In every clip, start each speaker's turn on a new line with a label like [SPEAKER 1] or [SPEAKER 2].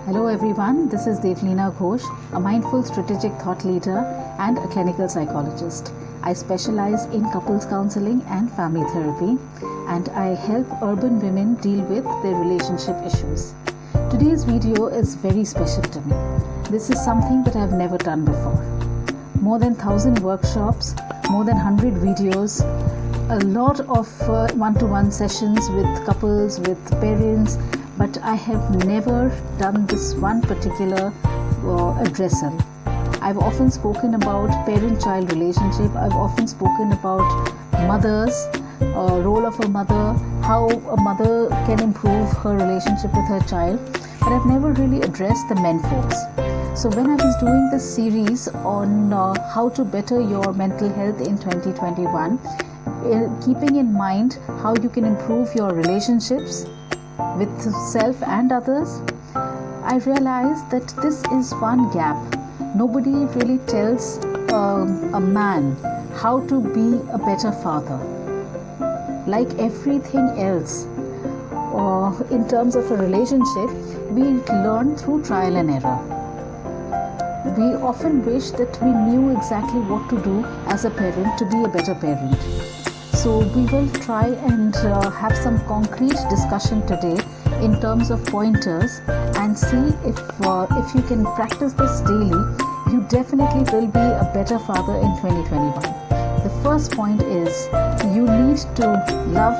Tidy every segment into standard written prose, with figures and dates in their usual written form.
[SPEAKER 1] Hello everyone, this is Devaleena, a mindful strategic thought leader and a clinical psychologist. I specialize in couples counseling and family therapy, and I help urban women deal with their relationship issues. Today's video is very special to me. This is something that I've never done before. More than 1,000 workshops, more than 100 videos, a lot of one-to-one sessions with couples, with parents, but I have never done this one particular addressal. I've often spoken about parent-child relationship. I've often spoken about mothers, role of a mother, how a mother can improve her relationship with her child, but I've never really addressed the men folks. So when I was doing this series on how to better your mental health in 2021, keeping in mind how you can improve your relationships with self and others, I realized that this is one gap. Nobody really tells a man how to be a better father. Like everything else, in terms of a relationship, we learn through trial and error. We often wish that we knew exactly what to do as a parent to be a better parent. So we will try and have some concrete discussion today in terms of pointers and see if you can practice this daily, you definitely will be a better father in 2021. The first point is you need to love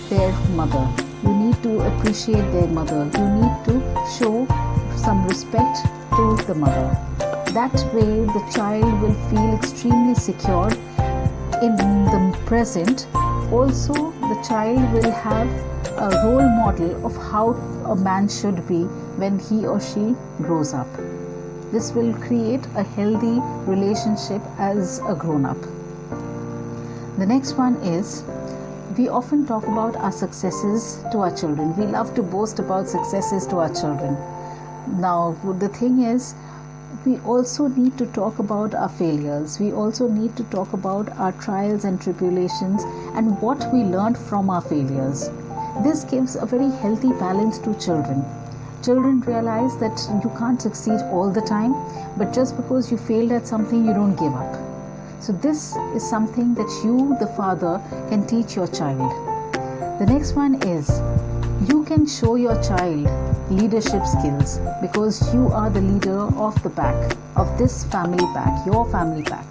[SPEAKER 1] their mother. You need to appreciate their mother. You need to show some respect to the mother. That way the child will feel extremely secure in the present. Also, the child will have a role model of how a man should be when he or she grows up. This will create a healthy relationship as a grown-up. The next one is, we often talk about our successes to our children. We love to boast about successes to our children. Now, the thing is, we also need to talk about our failures. We also need to talk about our trials and tribulations and what we learned from our failures. This gives a very healthy balance to children. Children realize that you can't succeed all the time, but just because you failed at something, you don't give up. So this is something that you, the father, can teach your child. The next one is, you can show your child leadership skills because you are the leader of the pack, of this family pack, your family pack.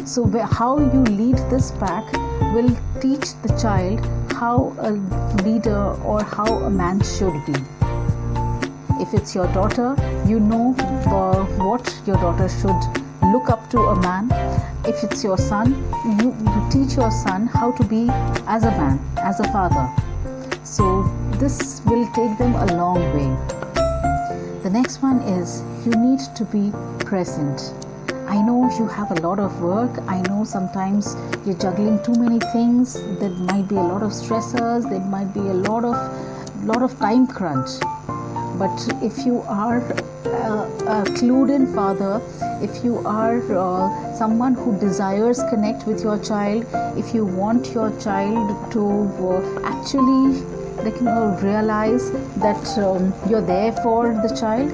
[SPEAKER 1] So how you lead this pack will teach the child how a leader or how a man should be. If it's your daughter, you know what your daughter should look up to a man. If it's your son, you teach your son how to be as a man, as a father. So this will take them a long way. The next one is, you need to be present. I know you have a lot of work. I know sometimes you're juggling too many things. There might be a lot of stressors. There might be a lot of time crunch. But if you are a clued-in father, if you are someone who desires connect with your child, if you want your child to actually realize that you're there for the child,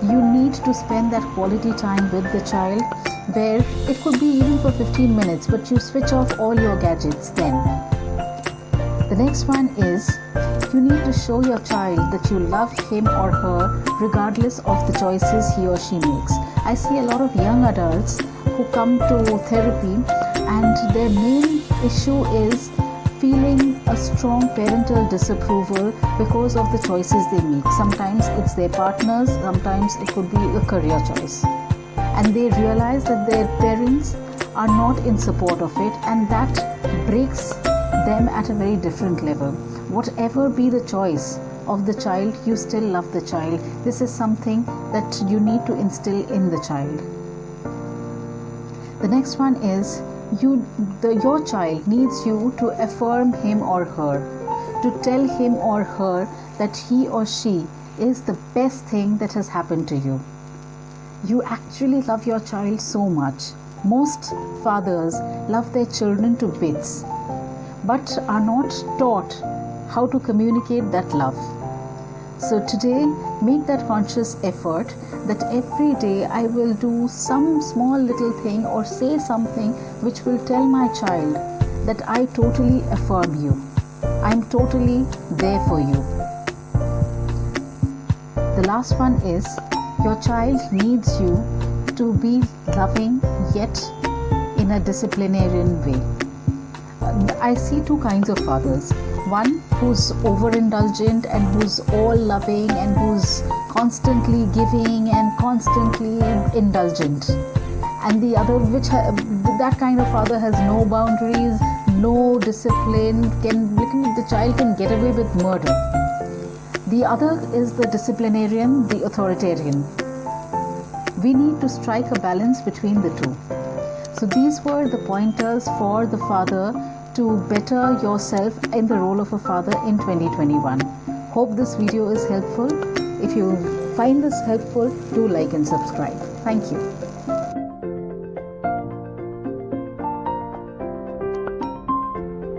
[SPEAKER 1] you need to spend that quality time with the child, where it could be even for 15 minutes, but you switch off all your gadgets then. The next one is, you need to show your child that you love him or her regardless of the choices he or she makes. I see a lot of young adults who come to therapy and their main issue is feeling a strong parental disapproval because of the choices they make. Sometimes it's their partners, sometimes it could be a career choice. And they realize that their parents are not in support of it, and that breaks them at a very different level. Whatever be the choice of the child, you still love the child. This is something that you need to instill in the child. The next one is, your child needs you to affirm him or her, to tell him or her that he or she is the best thing that has happened to you. You actually love your child so much. Most fathers love their children to bits, but are not taught how to communicate that love. So today, make that conscious effort that every day I will do some small little thing or say something which will tell my child that I totally affirm you. I'm totally there for you. The last one is, your child needs you to be loving yet in a disciplinarian way. I see two kinds of fathers. One who's overindulgent and who's all loving and who's constantly giving and constantly indulgent. And the other, that kind of father has no boundaries, no discipline, the child can get away with murder. The other is the disciplinarian, the authoritarian. We need to strike a balance between the two. So these were the pointers for the father to better yourself in the role of a father in 2021. Hope this video is helpful. If you find this helpful, do like and subscribe. Thank you.